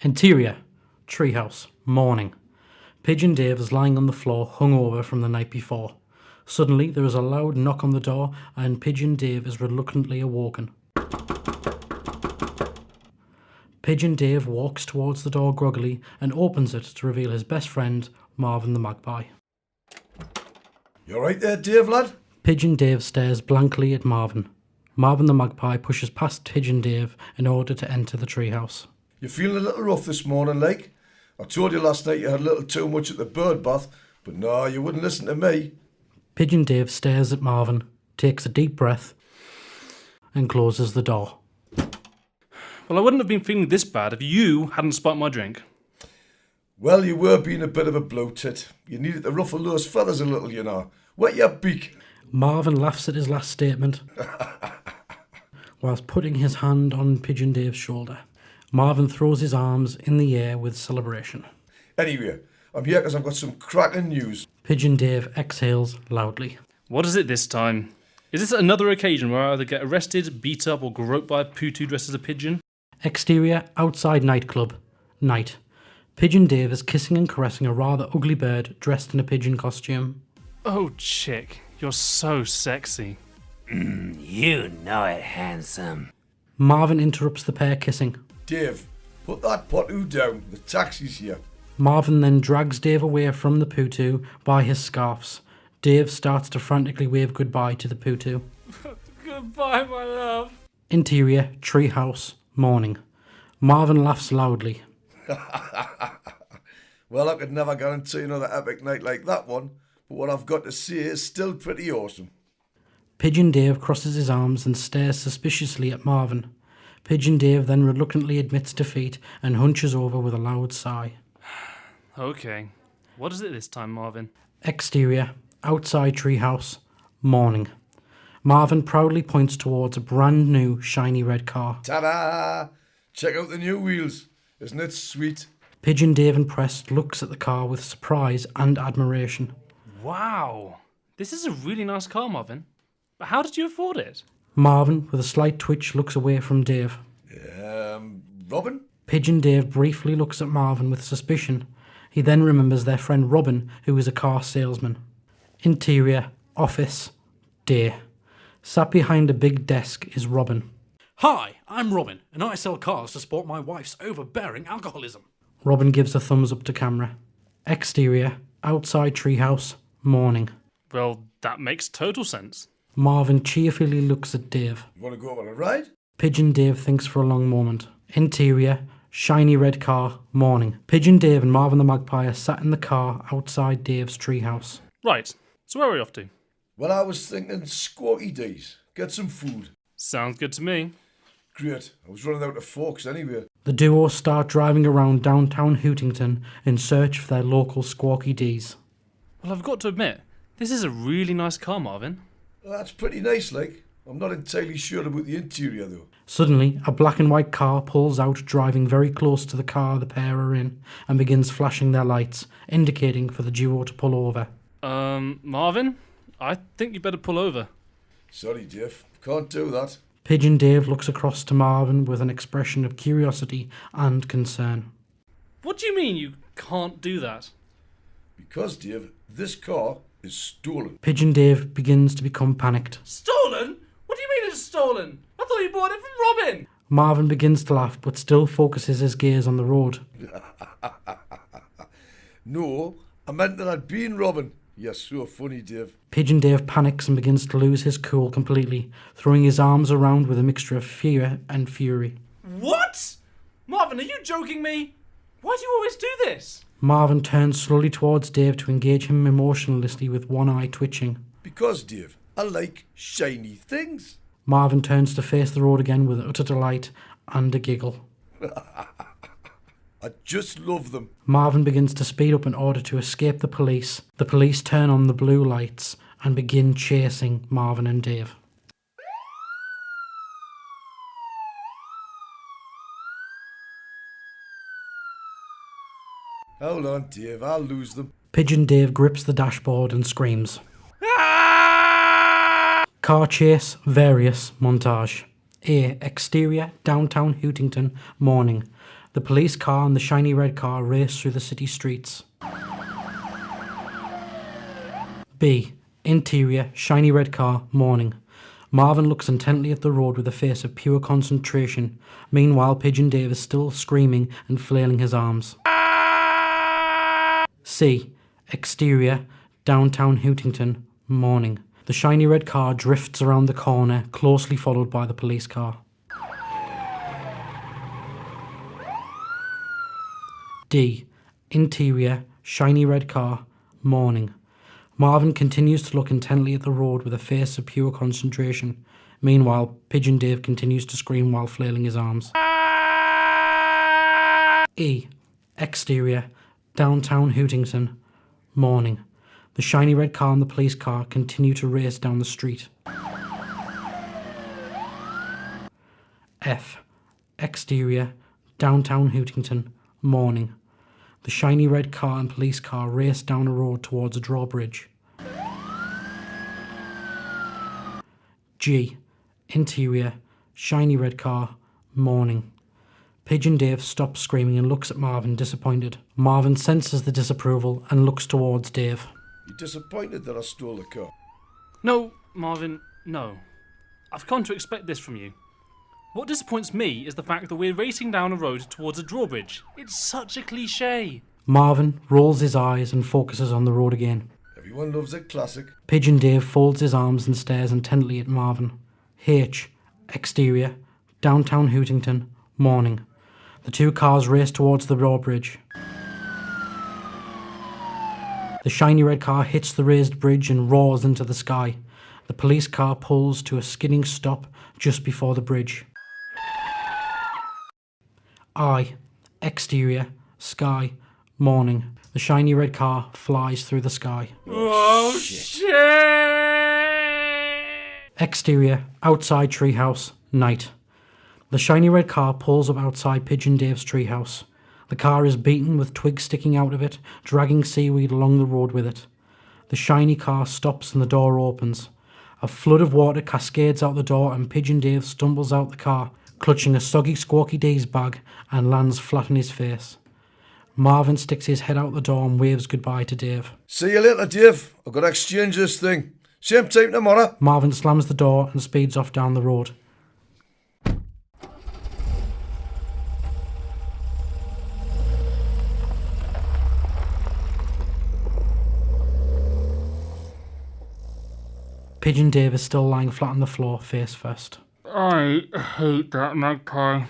Interior, treehouse, morning. Pigeon Dave is lying on the floor, hungover from the night before. Suddenly, there is a loud knock on the door, and Pigeon Dave is reluctantly awoken. Pigeon Dave walks towards the door groggily and opens it to reveal his best friend, Marvin the magpie. You alright there, Dave, lad? Pigeon Dave stares blankly at Marvin. Marvin the magpie pushes past Pigeon Dave in order to enter the treehouse. You feeling a little rough this morning, like? I told you last night you had a little too much at the bird bath, but no, you wouldn't listen to me. Pigeon Dave stares at Marvin, takes a deep breath, and closes the door. Well, I wouldn't have been feeling this bad if you hadn't spiked my drink. Well, you were being a bit of a bloated. You needed to ruffle those feathers a little, you know. Wet your beak. Marvin laughs at his last statement, whilst putting his hand on Pigeon Dave's shoulder. Marvin throws his arms in the air with celebration. Anyway, I'm here because I've got some cracking news. Pigeon Dave exhales loudly. What is it this time? Is this another occasion where I either get arrested, beat up, or groped by a Putu dressed as a pigeon? Exterior, outside nightclub. Night. Pigeon Dave is kissing and caressing a rather ugly bird dressed in a pigeon costume. Oh, chick, you're so sexy. You know it, handsome. Marvin interrupts the pair kissing. Dave, put that potu down. The taxi's here. Marvin then drags Dave away from the Putu by his scarves. Dave starts to frantically wave goodbye to the Putu. Goodbye, my love. Interior, treehouse, morning. Marvin laughs loudly. Well, I could never guarantee another epic night like that one, but what I've got to say is still pretty awesome. Pigeon Dave crosses his arms and stares suspiciously at Marvin. Pigeon Dave then reluctantly admits defeat and hunches over with a loud sigh. Okay, what is it this time, Marvin? Exterior, outside treehouse, morning. Marvin proudly points towards a brand new shiny red car. Ta-da! Check out the new wheels. Isn't it sweet? Pigeon Dave, impressed, looks at the car with surprise and admiration. Wow, this is a really nice car, Marvin. But how did you afford it? Marvin, with a slight twitch, looks away from Dave. Robin? Pigeon Dave briefly looks at Marvin with suspicion. He then remembers their friend Robin, who is a car salesman. Interior, office, day. Sat behind a big desk is Robin. Hi, I'm Robin, and I sell cars to support my wife's overbearing alcoholism. Robin gives a thumbs up to camera. Exterior, outside treehouse, morning. Well, that makes total sense. Marvin cheerfully looks at Dave. You want to go on a ride? Pigeon Dave thinks for a long moment. Interior, shiny red car, morning. Pigeon Dave and Marvin the magpie are sat in the car outside Dave's treehouse. Right, so where are we off to? Well, I was thinking Squawky Days. Get some food. Sounds good to me. Great. I was running out of forks anyway. The duo start driving around downtown Hootington in search for their local Squawky D's. Well, I've got to admit, this is a really nice car, Marvin. Well, that's pretty nice, like. I'm not entirely sure about the interior, though. Suddenly, a black and white car pulls out, driving very close to the car the pair are in, and begins flashing their lights, indicating for the duo to pull over. Marvin? I think you better pull over. Sorry, Dave. Can't do that. Pigeon Dave looks across to Marvin with an expression of curiosity and concern. What do you mean you can't do that? Because, Dave, this car is stolen. Pigeon Dave begins to become panicked. Stolen? What do you mean it's stolen? I thought you bought it from Robin. Marvin begins to laugh, but still focuses his gaze on the road. No, I meant that I'd been Robin. You're so funny, Dave. Pigeon Dave panics and begins to lose his cool completely, throwing his arms around with a mixture of fear and fury. What? Marvin, are you joking me? Why do you always do this? Marvin turns slowly towards Dave to engage him emotionlessly with one eye twitching. Because, Dave, I like shiny things. Marvin turns to face the road again with utter delight and a giggle. I just love them. Marvin begins to speed up in order to escape the police. The police turn on the blue lights and begin chasing Marvin and Dave. Hold on, Dave, I'll lose them. Pigeon Dave grips the dashboard and screams. Car chase, various, montage. A. Exterior, downtown Hootington, morning. The police car and the shiny red car race through the city streets. B. Interior, shiny red car, morning. Marvin looks intently at the road with a face of pure concentration. Meanwhile, Pigeon Dave is still screaming and flailing his arms. C. Exterior, downtown Hootington, morning. The shiny red car drifts around the corner, closely followed by the police car. D. Interior, shiny red car, morning. Marvin continues to look intently at the road with a face of pure concentration. Meanwhile, Pigeon Dave continues to scream while flailing his arms. E. Exterior, downtown Hootington, morning. The shiny red car and the police car continue to race down the street. F. Exterior, downtown Hootington, morning. The shiny red car and police car race down a road towards a drawbridge. G. Interior, shiny red car, morning. Pigeon Dave stops screaming and looks at Marvin, disappointed. Marvin senses the disapproval and looks towards Dave. You're disappointed that I stole the car? No, Marvin, no. I've come to expect this from you. What disappoints me is the fact that we're racing down a road towards a drawbridge. It's such a cliché. Marvin rolls his eyes and focuses on the road again. Everyone loves a classic. Pigeon Dave folds his arms and stares intently at Marvin. H. Exterior, downtown Hootington, morning. The two cars race towards the drawbridge. The shiny red car hits the raised bridge and roars into the sky. The police car pulls to a skidding stop just before the bridge. I. Exterior, sky, morning. The shiny red car flies through the sky. Oh, shit! Exterior, outside treehouse, night. The shiny red car pulls up outside Pigeon Dave's treehouse. The car is beaten with twigs sticking out of it, dragging seaweed along the road with it. The shiny car stops and the door opens. A flood of water cascades out the door and Pigeon Dave stumbles out the car, clutching a soggy Squawky D's bag, and lands flat on his face. Marvin sticks his head out the door and waves goodbye to Dave. See you later, Dave. I've got to exchange this thing. Same time tomorrow. Marvin slams the door and speeds off down the road. Pigeon Dave is still lying flat on the floor, face first. I hate that magpie.